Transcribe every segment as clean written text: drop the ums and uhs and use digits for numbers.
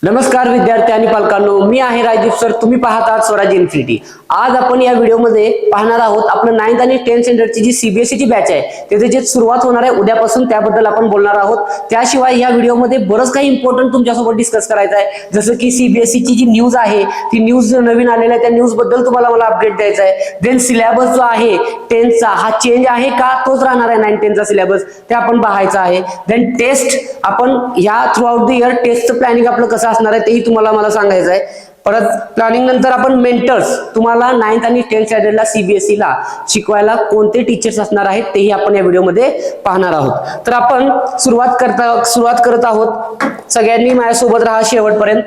नमस्कार विद्यार्थी आणि पालकांनो, मी आहे राजदीप सर. तुम्ही पाहत आहात स्वराज इन्फिनिटी. आज आपण या व्हिडिओमध्ये पाहणार आहोत आपलं 9th आणि 10th स्टँडर्डची जी सीबीएसई ची बॅच आहे त्याची जे सुरुवात होणार आहे उद्यापासून, त्याबद्दल आपण बोलणार आहोत. त्याशिवाय या व्हिडिओमध्ये बरंच काही इम्पॉर्टंट तुमच्यासोबत डिस्कस करायचं आहे, जसं की सीबीएसई ची जी न्यूज आहे ती न्यूज नवीन आलेल्या त्या न्यूज बद्दल तुम्हाला मला अपडेट द्यायचा आहे. देन सिलेबस जो आहे 10th चा हा चेंज आहे का, तोच राहणार आहे 9th 10th चा सिलेबस, ते आपण पाहायचं आहे. देन टेस्ट आपण या थ्रू आउट द इयर टेस्टचं प्लॅनिंग आपलं कसं असणार आहे तेही तुम्हाला मला सांगायचं आहे. परत प्लॅनिंग नंतर आपण मेंटर्स, तुम्हाला 9th आणि 10th स्टँडर्डला सीबीएसई ला शिकवायला कोणते टीचर्स असणार आहेत तेही आपण या व्हिडिओमध्ये पाहणार आहोत. तर आपण सुरुवात करत आहोत. सगळ्यांनी माझ्यासोबत राहा शेवटपर्यंत.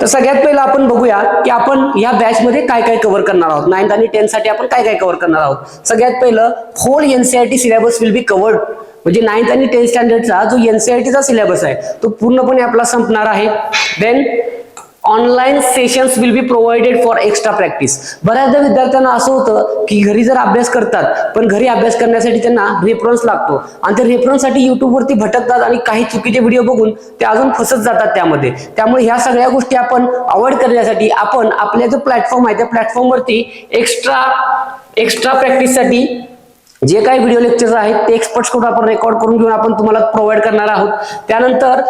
तर सगळ्यात पहिलं आपण बघूया की आपण या बॅच मध्ये काय काय कव्हर करणार आहोत. 9th आणि 10th साठी आपण काय काय कव्हर करणार आहोत. सगळ्यात पहिलं whole NCERT syllabus will be covered. म्हणजे 9th आणि 10th स्टँडर्डचा जो एनसीईआरटीचा सिलेबस आहे तो पूर्णपणे आपला संपणार आहे. Then online sessions will be provided for extra practice. बऱ्याचदा विद्यार्थ्यांना असं होतं की घरी जर अभ्यास करतात पण घरी अभ्यास करण्यासाठी त्यांना रेफरन्स लागतो आणि त्या रेफरन्ससाठी युट्यूब वरती भटकतात आणि काही चुकीचे व्हिडिओ बघून ते अजून फसत जातात त्यामध्ये. त्यामुळे ह्या सगळ्या गोष्टी आपण अवॉइड करण्यासाठी आपण आपल्या जो प्लॅटफॉर्म आहे त्या प्लॅटफॉर्म वरती एक्स्ट्रा प्रॅक्टिससाठी जे काही व्हिडिओ लेक्चर्स आहेत ते एक्सपर्ट्स कडून आपण रेकॉर्ड करून घेऊन आपण तुम्हाला प्रोव्हाइड करणार आहोत. त्यानंतर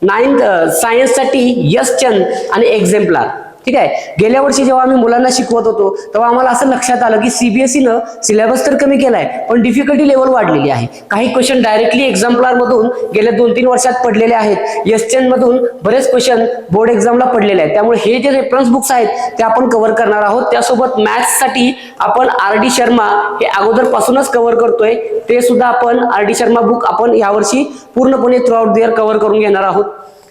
9th सायन्स साठी यश चंद आणि एक्झेम्पलार. ठीक आहे, गेल्या वर्षी जेव्हा आम्ही मुलांना शिकवत होतो तेव्हा आम्हाला असं लक्षात आलं की सीबीएसई न सिलेबस तर कमी केलाय पण डिफिकल्टी लेवल वाढलेली आहे. काही क्वेश्चन डायरेक्टली एक्झाम्पलार मधून गेल्या 2-3 वर्षात पडलेले आहेत. यशचंद मधून बरेच क्वेश्चन बोर्ड एक्झामला पडलेले आहेत. त्यामुळे हे जे रेफरन्स बुक्स आहेत ते आपण कव्हर करणार आहोत. त्यासोबत मॅथ्स साठी आपण आर.डी. शर्मा हे अगोदर पासूनच कव्हर करतोय, ते सुद्धा आपण आर.डी. शर्मा बुक आपण यावर्षी पूर्णपणे through out the year cover करून घेणार आहोत.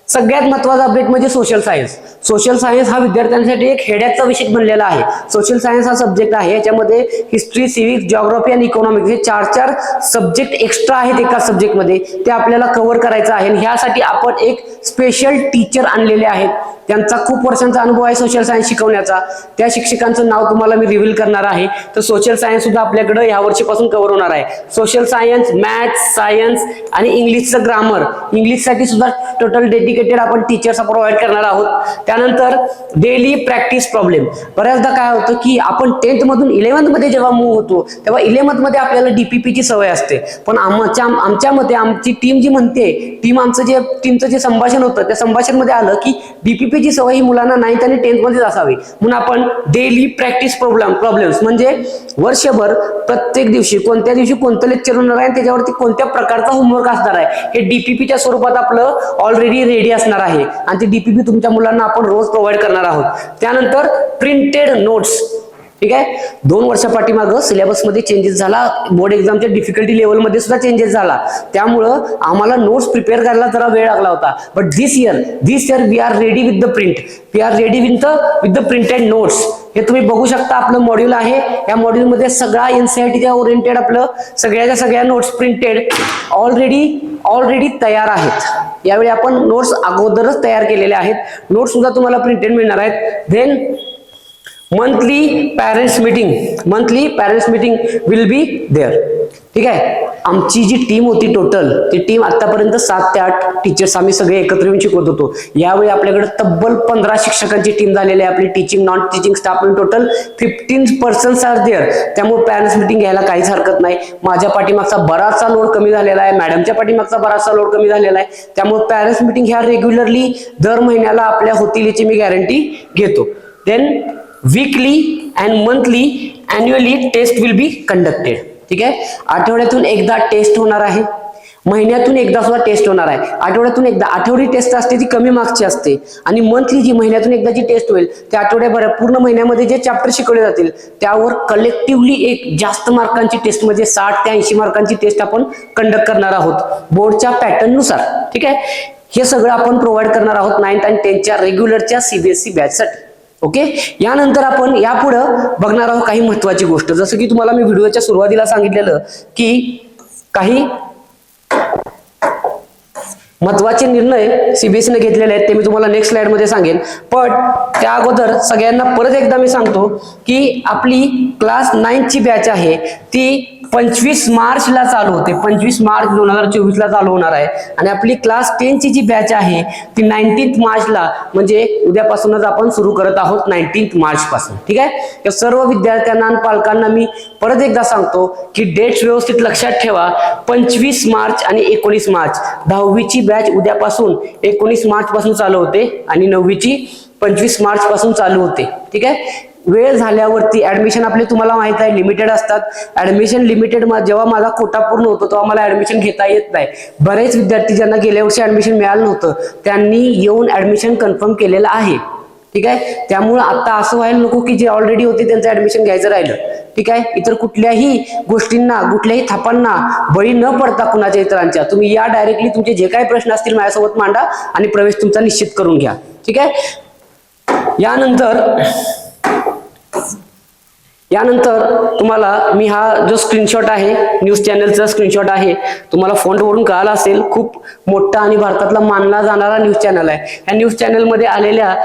सगळ्यात महत्त्वाचा अपडेट म्हणजे सोशल सायन्स. सोशल सायन्स हा विद्यार्थ्यांसाठी एक हेड्याचा विषय बनलेला आहे. सोशल सायन्स हा सब्जेक्ट आहे, याच्यामध्ये हिस्ट्री, सिव्हिक्स, जिओग्राफी आणि इकॉनॉमिक्स हे 4 सब्जेक्ट एक्स्ट्रा आहेत एका सब्जेक्ट मध्ये, ते आपल्याला कव्हर करायचं आहे. ह्यासाठी आपण एक स्पेशल टीचर आणलेले आहेत, त्यांचा खूप वर्षांचा अनुभव आहे सोशल सायन्स शिकवण्याचा. त्या शिक्षकांचं नाव तुम्हाला मी रिव्हील करणार आहे. तर सोशल सायन्स सुद्धा आपल्याकडे या वर्षीपासून कव्हर होणार आहे. सोशल सायन्स, मॅथ्स, सायन्स आणि इंग्लिशचं ग्रामर, इंग्लिशसाठी सुद्धा टोटल डेडिकेटेड आपण टीचर्स प्रोव्हाइड करणार आहोत. त्यानंतर डेली प्रॅक्टिस प्रॉब्लेम. बऱ्याचदा काय होतं की आपण 10th मधून 11th मध्ये जेव्हा मूव्ह होतो तेव्हा 11th मध्ये आपल्याला डीपीपीची सवय असते, पण आमच्या मते आमची टीम जी म्हणते, टीमचं जे संभाषण होतं त्या संभाषण मध्ये आलं की डीपीपीची सवय ही मुलांना 9th आणि 10th मध्येच असावी. म्हणून आपण डेली प्रॅक्टिस प्रॉब्लेम्स म्हणजे वर्षभर प्रत्येक दिवशी कोणत्या दिवशी कोणतं लेक्चर होणार आहे त्याच्यावरती कोणत्या प्रकारचा होमवर्क असणार आहे हे डीपीपीच्या स्वरूपात आपलं ऑलरेडी रेडी असणार आहे आणि ते डीपीपी तुमच्या मुलांना आपण रोज प्रोव्हाइड करणार आहोत. त्यानंतर प्रिंटेड नोट्स. ठीक आहे, 2 वर्षापाठीमागं सिलेबस मध्ये चेंजेस झाला, बोर्ड एक्झामच्या डिफिकल्टी लेवल मध्ये सुद्धा चेंजेस झाला, त्यामुळं आम्हाला नोट्स प्रिपेअर करायला जरा वेळ लागला होता. But this year we are ready with the print, we are ready with the printed notes. हे तुम्ही बघू शकता, आपलं मॉड्यूल आहे. या मॉड्यूल मध्ये सगळा एनसीईआरटीच्या ओरिएंटेड आपलं सगळ्या नोट्स प्रिंटेड ऑलरेडी तयार आहेत. यावेळी आपण नोट्स अगोदरच तयार केलेले आहेत. नोट्स सुद्धा तुम्हाला प्रिंटेड मिळणार आहेत. Then monthly parents meeting will be there. ठीक आहे, आमची जी टीम होती टोटल, ती टीम आतापर्यंत 7 ते 8 टीचर्स आम्ही सगळे एकत्र येऊन शिकवत होतो. यावेळी आपल्याकडे तब्बल 15 शिक्षकांची टीम झालेली आहे. आपली teaching non teaching staff total 15 persons are there. त्यामुळे पॅरेंट्स मीटिंग घ्यायला काहीच हरकत नाही. माझ्या पाठीमागचा बराचसा लोड कमी झालेला आहे, मॅडमच्या पाठीमागचा बराचसा लोड कमी झालेला आहे. त्यामुळे पॅरेंट्स मीटिंग ह्या रेग्युलरली दर महिन्याला आपल्या होतील याची मी गॅरंटी घेतो. Then weekly and monthly annually test will be conducted. ठीक आहे, आठवड्यातून एकदा टेस्ट होणार आहे, महिन्यातून एकदा सुद्धा टेस्ट होणार आहे. आठवड्यातून एकदा आठवडी टेस्ट असते ती कमी मार्क्सची असते आणि मंथली जी महिन्यातून एकदा जी टेस्ट होईल त्या आठवड्याभर पूर्ण महिन्यामध्ये जे चॅप्टर शिकवले जातील त्यावर कलेक्टिव्हली एक जास्त मार्कांची टेस्ट म्हणजे 60 ते 80 मार्कांची टेस्ट आपण कंडक्ट करणार आहोत बोर्डच्या पॅटर्न नुसार. ठीक आहे, हे सगळं आपण प्रोव्हाइड करणार आहोत 9th आणि 10th रेग्युलरच्या सीबीएसई बॅचसाठी. ओके, यानंतर आपण यापुढे बघणार आहोत काही महत्वाची गोष्ट. जसं की तुम्हाला मी व्हिडिओच्या सुरुवातीला सांगितलेलं की काही महत्वाचे निर्णय सीबीएसईने घेतलेले आहेत ते मी तुम्हाला नेक्स्ट स्लाइड मध्ये सांगेन. पण त्या अगोदर सगळ्यांना परत एकदा मी सांगतो की आपली क्लास 9 ची बॅच आहे ती 25 मार्चला चालू होते, 25 मार्च 2024 ला चालू होणार आहे. आणि आपली क्लास 10 ची जी बॅच आहे ती 19 मार्चला म्हणजे उद्यापासूनच आपण सुरू करत आहोत, 19 मार्च पासून. ठीक आहे. तर सर्व विद्यार्थ्यांना आणि पालकांना मी परत एकदा सांगतो की डेट्स व्यवस्थित लक्षात ठेवा. 25 मार्च आणि 19 मार्च 10वीची बॅच उद्यापासून 19 मार्च पासून चालू होते आणि 9वीची 25 मार्च पासून चालू होते. ठीक आहे. वेळ झाल्यावरती ऍडमिशन आपले तुम्हाला माहित आहे लिमिटेड असतात. ऍडमिशन लिमिटेड जेव्हा माझा कोटा पूर्ण होतो तेव्हा मला ऍडमिशन घेता येत नाही. बरेच विद्यार्थी ज्यांना गेल्या वर्षी ऍडमिशन मिळालं नव्हतं त्यांनी येऊन ऍडमिशन कन्फर्म केलेलं आहे. ठीक आहे. त्यामुळे आता असं व्हायला नको की जे ऑलरेडी होते त्यांचं ऍडमिशन घ्यायचं राहिलं. ठीक आहे. इतर कुठल्याही गोष्टींना कुठल्याही थापांना बळी न पडता कुणाच्या इतरांच्या तुम्ही या डायरेक्टली तुमचे जे काही प्रश्न असतील माझ्यासोबत मांडा आणि प्रवेश तुमचा निश्चित करून घ्या. ठीक आहे. यानंतर तुम्हाला मी हा जो स्क्रीनशॉट आहे न्यूज चॅनलचा स्क्रीनशॉट आहे तुम्हाला फॉन्टवरून कळाला असेल. खूप मोठा आणि भारतातला मानला जाणारा न्यूज चॅनल आहे. या न्यूज चॅनलमध्ये आलेल्या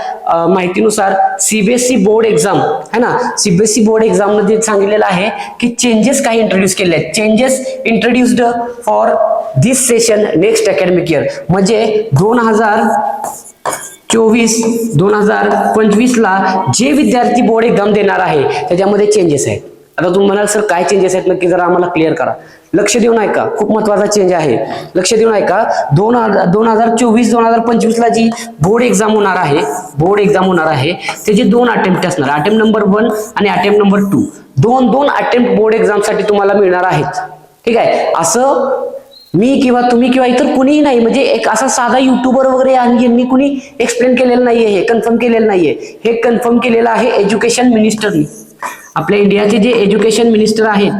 माहितीनुसार सीबीएसई बोर्ड एक्झाम है ना, सीबीएसई बोर्ड एक्झाम मध्ये सांगितलेलं आहे की चेंजेस काही इंट्रोड्यूस केले आहेत. Changes introduced for this session next academic year म्हणजे 2024-2025 ला जे विद्यार्थी बोर्ड एक्झाम देणार आहे त्याच्यामध्ये चेंजेस आहेत. आता तुम्ही म्हणाल सर काय चेंजेस आहेत नक्की जरा आम्हाला क्लिअर करा. लक्ष देऊन ऐका, खूप महत्वाचा चेंज आहे. लक्ष देऊन ऐका. 2024-2025 ला जी बोर्ड एक्झाम होणार आहे त्याचे 2 अटेम्प्ट असणार. अटेम्प्ट नंबर 1 आणि अटेम्प्ट नंबर 2 दोन अटेम्प्ट बोर्ड एक्झाम साठी तुम्हाला मिळणार आहेत. ठीक आहे. असं मी किंवा तुम्ही किंवा इतर कुणीही नाही म्हणजे एक असा साधा युट्यूबर वगैरे आणि यांनी कुणी एक्सप्लेन केलेलं नाहीये, हे कन्फर्म केलेलं नाहीये. हे कन्फर्म केलेलं आहे एज्युकेशन मिनिस्टरनी. आपल्या इंडियाचे जे एज्युकेशन मिनिस्टर आहेत,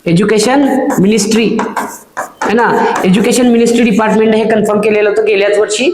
एज्युकेशन मिनिस्ट्री है ना, एज्युकेशन मिनिस्ट्री डिपार्टमेंट हे कन्फर्म केलेलं होतं गेल्याच वर्षी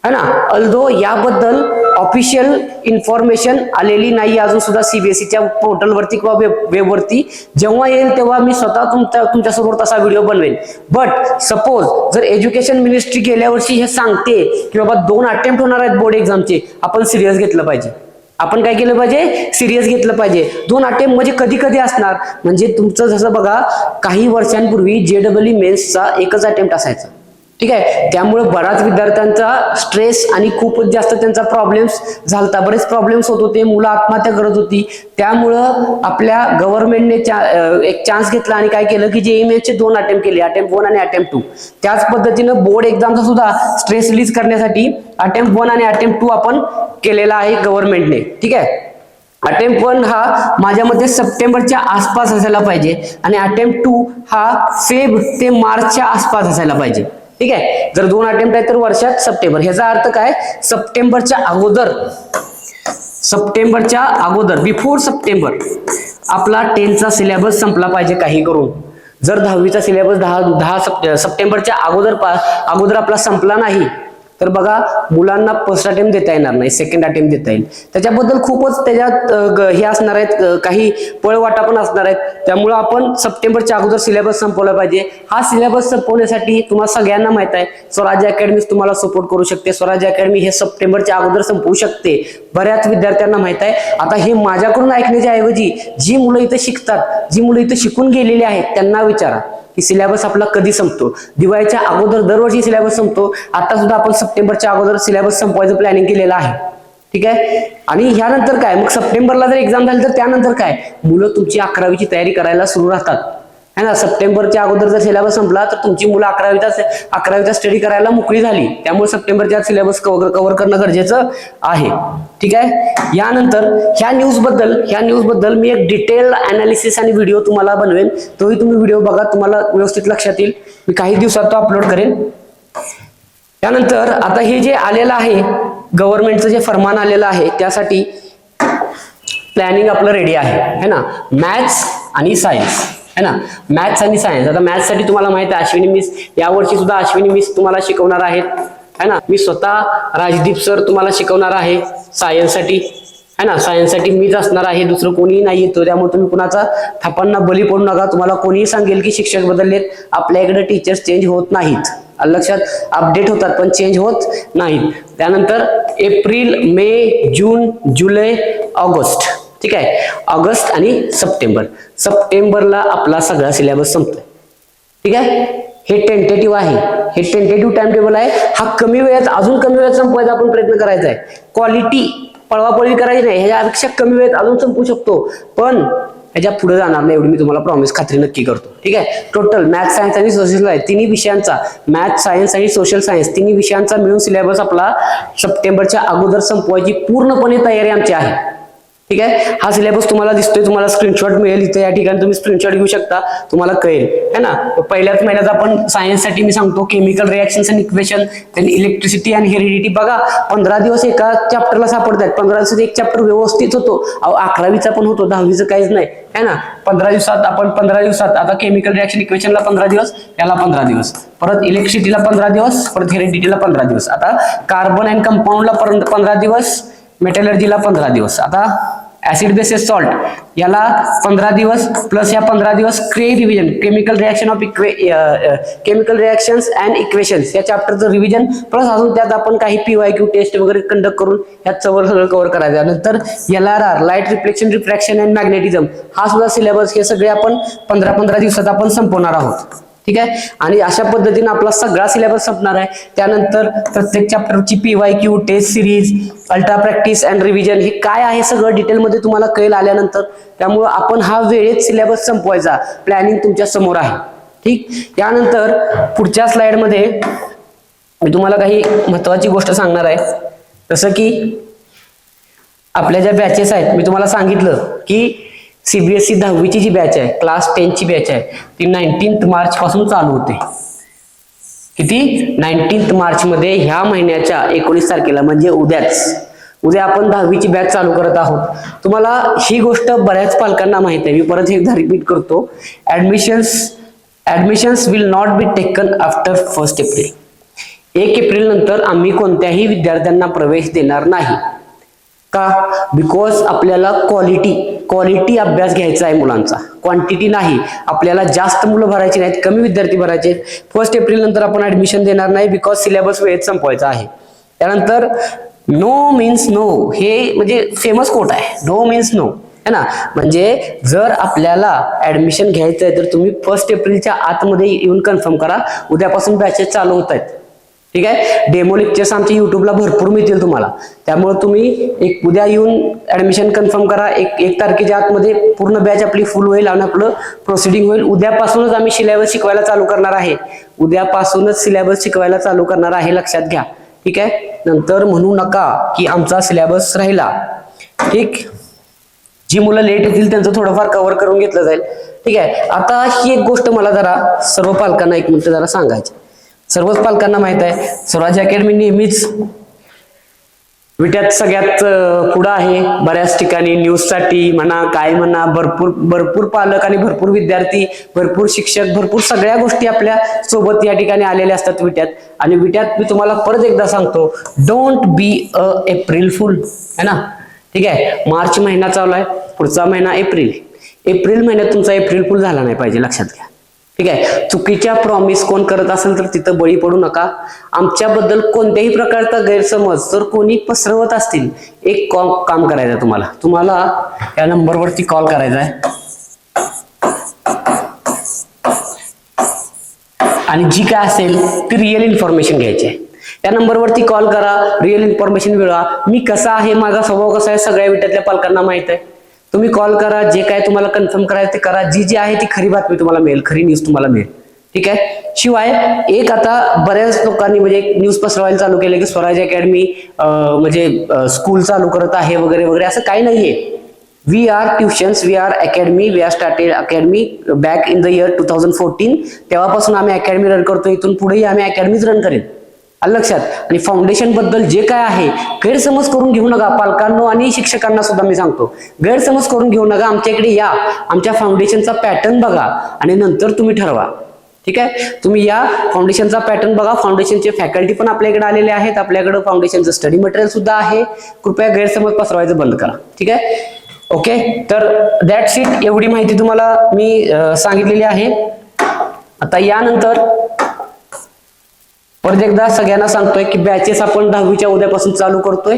है ना. अल्दो याबद्दल ऑफिशियल इन्फॉर्मेशन आलेली नाही अजून सुद्धा सीबीएसईच्या पोर्टलवरती किंवा वेबवरती. जेव्हा येईल तेव्हा मी स्वतः तुमच्यासमोर तसा व्हिडिओ बनवेन. बट सपोज जर एज्युकेशन मिनिस्ट्री गेल्या वर्षी हे सांगते की बाबा 2 अटेम्प्ट होणार आहेत बोर्ड एक्झामचे, आपण सिरियस घेतलं पाहिजे. आपण काय केलं पाहिजे, सिरियस घेतलं पाहिजे. 2 अटेम्प्ट म्हणजे कधी कधी असणार म्हणजे तुमचं जसं बघा काही वर्षांपूर्वी जेडब्ल्यू मेन्सचा एकच अटेम्प्ट असायचा. ठीक आहे. त्यामुळे बऱ्याच विद्यार्थ्यांचा स्ट्रेस आणि खूपच जास्त त्यांचा प्रॉब्लेम्स झालता, बरेच प्रॉब्लेम्स होत होते, मुलं आत्महत्या करत होती. त्यामुळं आपल्या गव्हर्नमेंटने एक चान्स घेतला आणि काय केलं की जेईई मेन्सचे 2 अटेम्प्ट केले, अटेम्प्ट 1 आणि अटेम्प्ट 2. त्याच पद्धतीनं बोर्ड एक्झामचा सुद्धा स्ट्रेस रिलीज करण्यासाठी अटेम्प्ट 1 आणि अटेम्प्ट 2 आपण केलेला आहे गव्हर्नमेंटने. ठीक आहे. अटेम्प्ट 1 हा माझ्या मते सप्टेंबरच्या आसपास असायला पाहिजे आणि अटेम्प्ट 2 हा फेब ते मार्चच्या आसपास असायला पाहिजे. ठीक आहे. जर 2 अटेम्प्ट आहे तर वर्षात सप्टेंबर. ह्याचा अर्थ काय, सप्टेंबरच्या अगोदर बिफोर सप्टेंबर आपला 10चा सिलेबस संपला पाहिजे काही करून. जर 10वीचा सिलेबस 10 सप्टेंबरच्या अगोदर आपला संपला नाही तर बघा मुलांना फर्स्ट अटेम्प्ट देता येणार नाही, सेकंड अटेम्प्ट देता येईल. त्याच्याबद्दल खूपच त्याच्यात हे असणार आहेत, काही पळवाटा पण असणार आहेत. त्यामुळे आपण सप्टेंबरच्या अगोदर सिलेबस संपवला पाहिजे. हा सिलेबस संपवण्यासाठी तुम्हाला सगळ्यांना माहित आहे स्वराज्य अकॅडमी तुम्हाला सपोर्ट करू शकते. स्वराज्य अकॅडमी हे सप्टेंबरच्या अगोदर संपवू शकते, बऱ्याच विद्यार्थ्यांना माहित आहे. आता हे माझ्याकडून ऐकण्याच्या ऐवजी जी मुलं इथं शिकतात, जी मुलं इथं शिकून गेलेली आहेत त्यांना विचारा की सिलेबस आपला कधी संपतो. दिवाळीच्या अगोदर दरवर्षी सिलेबस संपतो. आता सुद्धा आपण सप्टेंबरच्या अगोदर सिलेबस संपवायचं प्लॅनिंग केलेलं आहे. ठीक आहे. आणि ह्यानंतर काय, मग सप्टेंबरला जर एक्झाम झाली तर त्यानंतर काय, मुलं तुमची 11वीची तयारी करायला सुरू राहतात है ना. सप्टेंबरच्या अगोदर जर सिलेबस संपला तर तुमची मुलं 11वीचा स्टडी करायला मोकळी झाली. त्यामुळे सप्टेंबरच्या सिलेबस कव्हर करणं गरजेचं आहे. ठीक आहे. यानंतर ह्या न्यूज बद्दल मी एक डिटेल अनालिसिस आणि व्हिडिओ तुम्हाला बनवेन. तोही तुम्ही व्हिडिओ बघा, तुम्हाला व्यवस्थित लक्षात येईल. मी काही दिवसात तो अपलोड करेन. त्यानंतर आता हे जे आलेलं आहे गव्हर्नमेंटचं जे फरमान आलेलं आहे त्यासाठी प्लॅनिंग आपलं रेडी आहे है ना. मॅथ्स आणि सायन्स है ना, मॅथ्स आणि सायन्स. आता मॅथ्स साठी तुम्हाला माहिती आहे अश्विनी मिस यावर्षी सुद्धा अश्विनी मिस तुम्हाला शिकवणार आहेत है ना. मी स्वतः राजदीप सर तुम्हाला शिकवणार आहे सायन्स साठी है ना. सायन्स साठी मीच असणार आहे, दुसरं कोणीही नाही येतो. त्यामुळे तुम्ही कुणाचा थापांना बली पडू नका. तुम्हाला कोणीही सांगेल की शिक्षक बदललेत, आपल्या इकडे टीचर्स चेंज होत नाहीत. लक्षात, अपडेट होतात पण चेंज होत नाहीत. त्यानंतर एप्रिल, मे, जून, जुलै, ऑगस्ट ठीक आहे. ऑगस्ट आणि सप्टेंबरला आपला सगळा सिलेबस संपतोय. ठीक आहे. हे टेंटेटिव्ह आहे, हे टेंटेटिव्ह टाइम टेबल आहे. हा कमी वेळात, अजून कमी वेळात संपवायचा आपण प्रयत्न करायचा आहे. क्वालिटी पळवापळवी करायची नाही, ह्याच्यापेक्षा कमी वेळात अजून संपू शकतो, पण ह्याच्या पुढे जाणार नाही एवढी मी तुम्हाला प्रॉमिस खात्री नक्की करतो. ठीक आहे. टोटल मॅथ, सायन्स आणि सोशल सायन्स तिन्ही विषयांचा, मॅथ, सायन्स आणि सोशल सायन्स तिन्ही विषयांचा मिळून सिलेबस आपला सप्टेंबरच्या अगोदर संपवायची पूर्णपणे तयारी आमची आहे. ठीक आहे. हा सिलेबस तुम्हाला दिसतोय, तुम्हाला स्क्रीनशॉट मिळेल इथे, या ठिकाणी तुम्ही स्क्रीनशॉट घेऊ शकता, तुम्हाला कळेल है ना. पहिल्याच महिन्यात आपण सायन्स साठी मी सांगतो chemical reactions and equation, then electricity and heredity. बघा 15 दिवस एका चॅप्टरला सापडतात, 15 दिवसात एक चॅप्टर व्यवस्थित होतो. 11वीचा पण होतो, 10वीचं काहीच नाही है ना. 15 दिवसात आता केमिकल रिएक्शन इक्वेशनला 15 दिवस, याला 15 दिवस, परत इलेक्ट्रिसिटीला 15 दिवस, परत हेरिडिटीला 15 दिवस, आता कार्बन अँड कंपाऊंडला 15 दिवस, मेटलर्जीला 15 दिवस, आता ऍसिड बेसिस सॉल्ट याला 15 दिवस प्लस या 15 दिवस क्रे revision, chemical reactions and equations या चॅप्टरचं रिव्हिजन, प्लस अजून त्यात आपण काही PYQ टेस्ट वगैरे कंडक्ट करून यात सगळं कव्हर करायचं. नंतर LRR, light reflection, refraction and magnetism, हा सुद्धा सिलेबस, हे सगळे आपण 15 दिवसात आपण संपवणार आहोत. ठीक आहे. आणि अशा पद्धतीने आपला सगळा सिलेबस संपणार आहे. त्यानंतर प्रत्येक चॅप्टरची PYQ, test series, ultra practice and revision, हे काय आहे सगळं डिटेलमध्ये तुम्हाला कळेल आल्यानंतर. त्यामुळं आपण हा वेळेत सिलेबस संपवायचा प्लॅनिंग तुमच्या समोर आहे. ठीक. त्यानंतर पुढच्या स्लाइडमध्ये मी तुम्हाला काही महत्वाची गोष्ट सांगणार आहे. जसं की आपल्या ज्या बॅचेस आहेत, मी तुम्हाला सांगितलं की CBSE 10वीची जी बॅच आहे, क्लास 10ची बॅच आहे, ती 19 मार्च पासून चालू होते. किती? 19 मार्च मध्ये, ह्या महिन्याच्या 19 तारखेला म्हणजे उद्या आपण 10वीची बॅच चालू करत आहोत. तुम्हाला ही गोष्ट बऱ्याच पालकांना माहित आहे, मी परत एकदा रिपीट करतो. Admissions will not be taken after 1 April. 1 April नंतर आम्ही कोणत्याही विद्यार्थ्यांना प्रवेश देणार नाही. का? बिकॉज आपल्याला क्वालिटी अभ्यास घ्यायचा आहे मुलांचा, क्वांटिटी नाही. आपल्याला जास्त मुलं भरायची नाहीत, कमी विद्यार्थी भरायचे. 1 एप्रिल नंतर आपण ऍडमिशन देणार नाही, बिकॉज सिलेबस वेळेत संपवायचा आहे. त्यानंतर नो मीन्स नो, हे म्हणजे फेमस कोट आहे, नो मीन्स नो है ना. म्हणजे जर आपल्याला ऍडमिशन घ्यायचं आहे तर तुम्ही 1 एप्रिलच्या आतमध्ये येऊन कन्फर्म करा. उद्यापासून बॅचेस चालू होत आहेत. ठीक आहे. डेमो लेक्चर्स आमच्या युट्यूबला भरपूर मिळतील तुम्हाला, त्यामुळे तुम्ही उद्या येऊन ऍडमिशन कन्फर्म करा. एक तारखेच्या आतमध्ये पूर्ण बॅच आपली फुल होईल आणि आपलं प्रोसिडिंग होईल. उद्यापासूनच आम्ही सिलेबस शिकवायला चालू करणार आहे, लक्षात घ्या. ठीक आहे. नंतर म्हणू नका की आमचा सिलेबस राहिला. ठीक. जी मुलं लेट येतील त्यांचं थोडंफार कव्हर करून घेतलं जाईल. ठीक आहे. आता ही एक गोष्ट मला जरा सर्व पालकांना 1 मिनिट जरा सांगायची. सर्वच पालकांना माहित आहे, स्वराज अकॅडमी नेहमीच विट्यात सगळ्यात पुढं आहे. बऱ्याच ठिकाणी न्यूज साठी म्हणा, काय म्हणा, भरपूर पालक आणि भरपूर विद्यार्थी, भरपूर शिक्षक, भरपूर सगळ्या गोष्टी आपल्या सोबत या ठिकाणी आलेल्या असतात विट्यात. आणि विट्यात मी तुम्हाला परत एकदा सांगतो, don't be a April fool है ना. ठीक आहे. मार्च महिना चालू आहे, पुढचा महिना एप्रिल महिन्यात तुमचा एप्रिल फुल झाला नाही पाहिजे, लक्षात घ्या. ठीक आहे. चुकीच्या प्रॉमिस कोण करत असेल तर तिथं बळी पडू नका. आमच्याबद्दल कोणत्याही प्रकारचा गैरसमज जर कोणी पसरवत असतील, एक काम करायचं, तुम्हाला या नंबरवरती कॉल करायचा आहे आणि जी काय असेल ती रिअल इन्फॉर्मेशन घ्यायची आहे. त्या नंबरवरती कॉल करा, रिअल इन्फॉर्मेशन मिळवा. मी कसा आहे, माझा स्वभाव कसा आहे, सगळ्या विट्यातल्या पालकांना माहित आहे. तुम्ही कॉल करा, जे काय तुम्हाला कन्फर्म करायचं ते करा. जी आहे ती खरी बातमी तुम्हाला मिळेल, खरी न्यूज तुम्हाला मिळेल. ठीक आहे. शिवाय एक आता बऱ्याच लोकांनी म्हणजे एक न्यूज पसरवायला चालू केलं की स्वराज अकॅडमी म्हणजे स्कूल चालू करत आहे वगैरे वगैरे. असं काही नाहीये. We are tuitions, we are academy, we are started academy back in the year 2014. तेव्हापासून आम्ही अकॅडमी रन करतो, इथून पुढेही आम्ही अकॅडमीच रन करेल, लक्षात. आणि फाउंडेशन बद्दल जे काय आहे गैरसमज करून घेऊ नका पालकांनो, आणि शिक्षकांना सुद्धा मी सांगतो, गैरसमज करून घेऊ नका. आमच्याकडे या, आमच्या फाउंडेशनचा पॅटर्न बघा आणि नंतर तुम्ही ठरवा. ठीक आहे. तुम्ही या, फाउंडेशनचा पॅटर्न बघा. फाउंडेशनचे फॅकल्टी पण आपल्याकडे आलेले आहेत, आपल्याकडे फाउंडेशनचं स्टडी मटेरियल सुद्धा आहे. कृपया गैरसमज पसरवायचं बंद करा. ठीक आहे. ओके. तर दॅट्स इट. एवढी माहिती तुम्हाला मी सांगितलेली आहे. आता यानंतर परत एकदा सगळ्यांना सांगतोय की बॅचेस आपण 10वीच्या उद्यापासून चालू करतोय.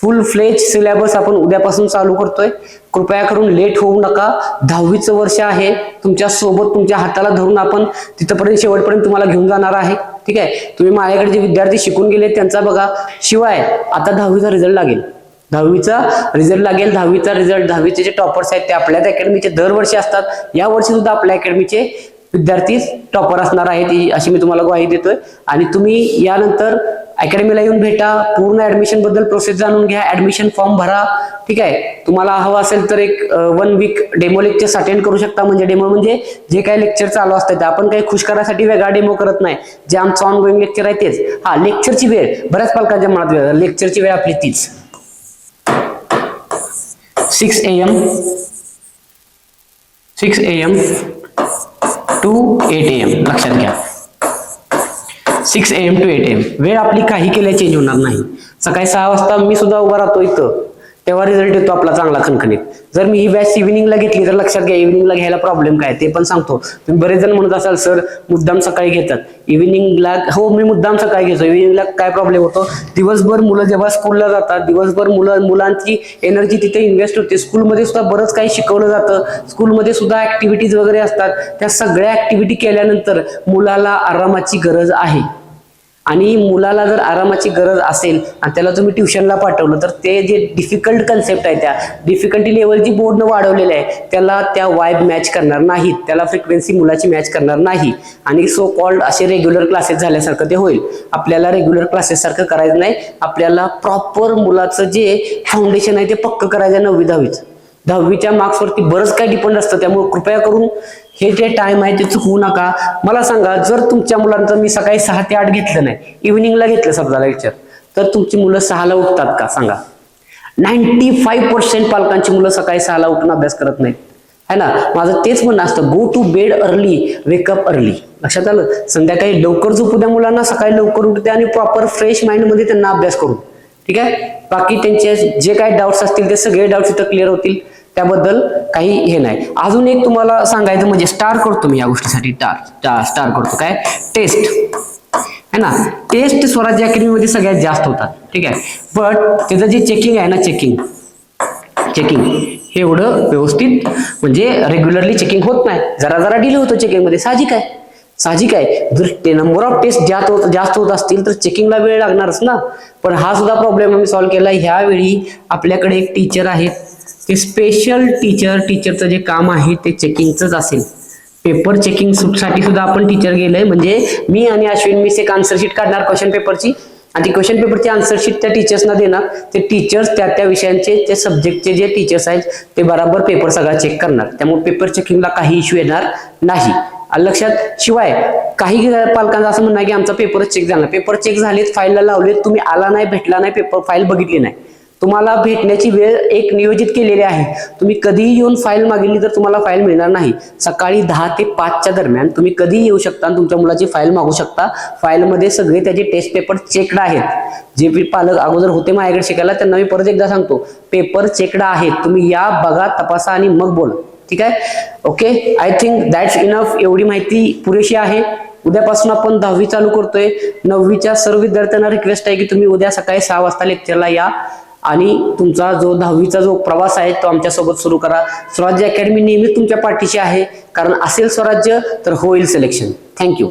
फुल फ्लेज सिलेबस आपण उद्यापासून चालू करतोय. कृपया करून लेट होऊ नका. 10वीचं वर्ष आहे. तुमच्या सोबत तुमच्या हाताला धरून आपण तिथपर्यंत शेवटपर्यंत तुम्हाला घेऊन जाणार आहे. ठीक आहे. तुम्ही माझ्याकडे जे विद्यार्थी शिकून गेले त्यांचा बघा. शिवाय आता 10वीचा रिझल्ट लागेल. 10वीचा रिझल्ट लागेल. 10वीचा रिझल्ट 10वीचे जे टॉपर्स आहेत ते आपल्याच अकॅडमीचे दरवर्षी असतात. या वर्षी सुद्धा आपल्या अकॅडमीचे विद्यार्थी टॉपर असणार आहेत अशी मी तुम्हाला ग्वाही देतोय. आणि तुम्ही यानंतर अकॅडमीला येऊन भेटा. पूर्ण ऍडमिशन बद्दल प्रोसेस जाणून घ्या. ऍडमिशन फॉर्म भरा. ठीक आहे. तुम्हाला हवं असेल तर एक 1 वीक डेमो लेक्चर्स अटेंड करू शकता. म्हणजे डेमो म्हणजे जे काही लेक्चर चालू असतात ते आपण काही खुश करायसाठी वेगळा डेमो करत नाही. जे आमचं ऑनगोईंग लेक्चर आहे तेच. हा, लेक्चरची वेळ बऱ्याच पालकांच्या मनात लेक्चरची वेळ आपली तीच 6 AM to 8 AM. लक्षात घ्या. 6 AM to 8 AM वेळ आपली काही केल्या चेंज होणार नाही. सकाळी 6 वाजता मी सुद्धा उभा राहतो इथं, तेव्हा रिझल्ट येतो आपला चांगला खणखणीत. जर मी ही बॅच इव्हिनिंगला घेतली तर लक्षात घ्या इव्हिनिंगला घ्यायला प्रॉब्लेम काय ते पण सांगतो. तुम्ही बरेच जण म्हणत असाल सर मुद्दाम सकाळी घेतात इव्हिनिंगला. हो, मी मुद्दाम सकाळी घेतो. इव्हिनिंगला काय प्रॉब्लेम होतो, दिवसभर मुलं जेव्हा स्कूलला जातात, दिवसभर मुलांची एनर्जी तिथे इन्व्हेस्ट होते. स्कूलमध्ये सुद्धा बरंच काही शिकवलं जातं. स्कूलमध्ये सुद्धा ऍक्टिव्हिटीज वगैरे असतात. त्या सगळ्या ऍक्टिव्हिटी केल्यानंतर मुलाला आरामाची गरज आहे. आणि मुलाला जर आरामाची गरज असेल आणि त्याला तुम्ही ट्युशनला पाठवलं तर ते जे डिफिकल्ट कन्सेप्ट आहे त्या डिफिकल्टी लेवल जी बोर्डनं वाढवलेली आहे त्याला त्या वाईब मॅच करणार नाहीत. त्याला फ्रिक्वेन्सी मुलाची मॅच करणार नाही. आणि सो कॉल्ड असे रेग्युलर क्लासेस झाल्यासारखं ते होईल. आपल्याला रेग्युलर क्लासेस सारखं करायचं नाही. आपल्याला प्रॉपर मुलाचं जे फाउंडेशन आहे ते पक्क करायचं 9वी 10वीचं. 10वीच्या मार्क्सवरती बरंच काही डिपेंड असतं. त्यामुळे कृपया करून हे जे टाइम आहे ते चुकवू नका. मला सांगा, जर तुमच्या मुलांचं मी सकाळी 6 ते 8 घेतलं नाही, इव्हिनिंगला घेतलं समजा लेक्चर, तर तुमची मुलं 6ला उठतात का सांगा? 95% पालकांची मुलं सकाळी 6ला उठून अभ्यास करत नाहीत, है ना. माझं तेच म्हणणं असतं, go to bed early, wake up early. लक्षात आलं. संध्याकाळी लवकर झोपू द्या मुलांना, सकाळी लवकर उठू द्या आणि प्रॉपर फ्रेश माइंड मध्ये त्यांना अभ्यास करू. ठीक आहे. बाकी त्यांचे जे काही डाऊट्स असतील ते सगळे डाऊट्स इथं क्लिअर होतील. त्याबद्दल काही हे नाही. अजून एक तुम्हाला सांगायचं म्हणजे स्टार करतो मी या गोष्टीसाठी. स्टार करतो काय, टेस्ट है ना. टेस्ट स्वराज्य अकॅडमीमध्ये सगळ्यात जास्त होतात. ठीक आहे. बट त्याचं जे चेकिंग आहे ना, चेकिंग हे एवढं व्यवस्थित म्हणजे रेग्युलरली चेकिंग होत नाही. जरा डिले होतो चेकिंग मध्ये. साहजिक आहे. जर नंबर ऑफ टेस्ट जास्त होत असतील तर चेकिंगला वेळ लागणारच ना. पण हा सुद्धा प्रॉब्लेम आम्ही सॉल्व्ह केला. ह्यावेळी आपल्याकडे एक टीचर आहे, ते स्पेशल टीचरचं जे काम आहे ते चेकिंगच असेल. पेपर चेकिंग साठी सुद्धा आपण टीचर गेलंय. म्हणजे मी आणि अश्विन मिस एक आन्सर शीट काढणार क्वेश्चन पेपरची आणि ती क्वेश्चन पेपरची आन्सर शीट त्या टीचर्सना देणार. ते टीचर्स त्या विषयांचे त्या सब्जेक्टचे जे टीचर्स आहेत ते बराबर पेपर सगळा चेक करणार. त्यामुळे पेपर चेकिंगला काही इश्यू येणार नाही. लक्षात. शिवाय काही पालकांचं असं म्हणणं आहे की आमचा पेपरच चेक झाला. पेपर चेक झालेत, फाईलला लावलेत, तुम्ही आला नाही, भेटला नाही, पेपर फाईल बघितली नाही. तुम्हाला भेटण्याची वेळ एक नियोजित केलेली आहे. तुम्ही कधीही येऊन फाईल मागितली तर तुम्हाला फाईल मिळणार नाही. सकाळी 10 ते 5च्या दरम्यान तुम्ही कधीही येऊ शकता आणि तुमच्या मुलाची फाईल मागू शकता. फाईलमध्ये सगळे त्याचे टेस्ट पेपर चेकड आहेत. जे पालक अगोदर होते माझ्याकडे शिकायला त्यांना मी परत एकदा सांगतो, पेपर चेकड आहेत. तुम्ही या, बघा, तपासा आणि मग बोला. ठीक आहे. Okay, I think that's enough. एवढी माहिती पुरेशी आहे. उद्यापासून आपण 10वी चालू करतोय. 9वीच्या सर्व विद्यार्थ्यांना रिक्वेस्ट आहे की तुम्ही उद्या सकाळी 6 वाजता लेक्चरला या आणि तुमचा जो 10वीचा जो प्रवास आहे तो आमच्यासोबत सुरू करा. स्वराज्य अकॅडमी नेहमीच तुमच्या पाठीशी आहे. कारण असेल स्वराज्य तर होईल सिलेक्शन. थँक्यू.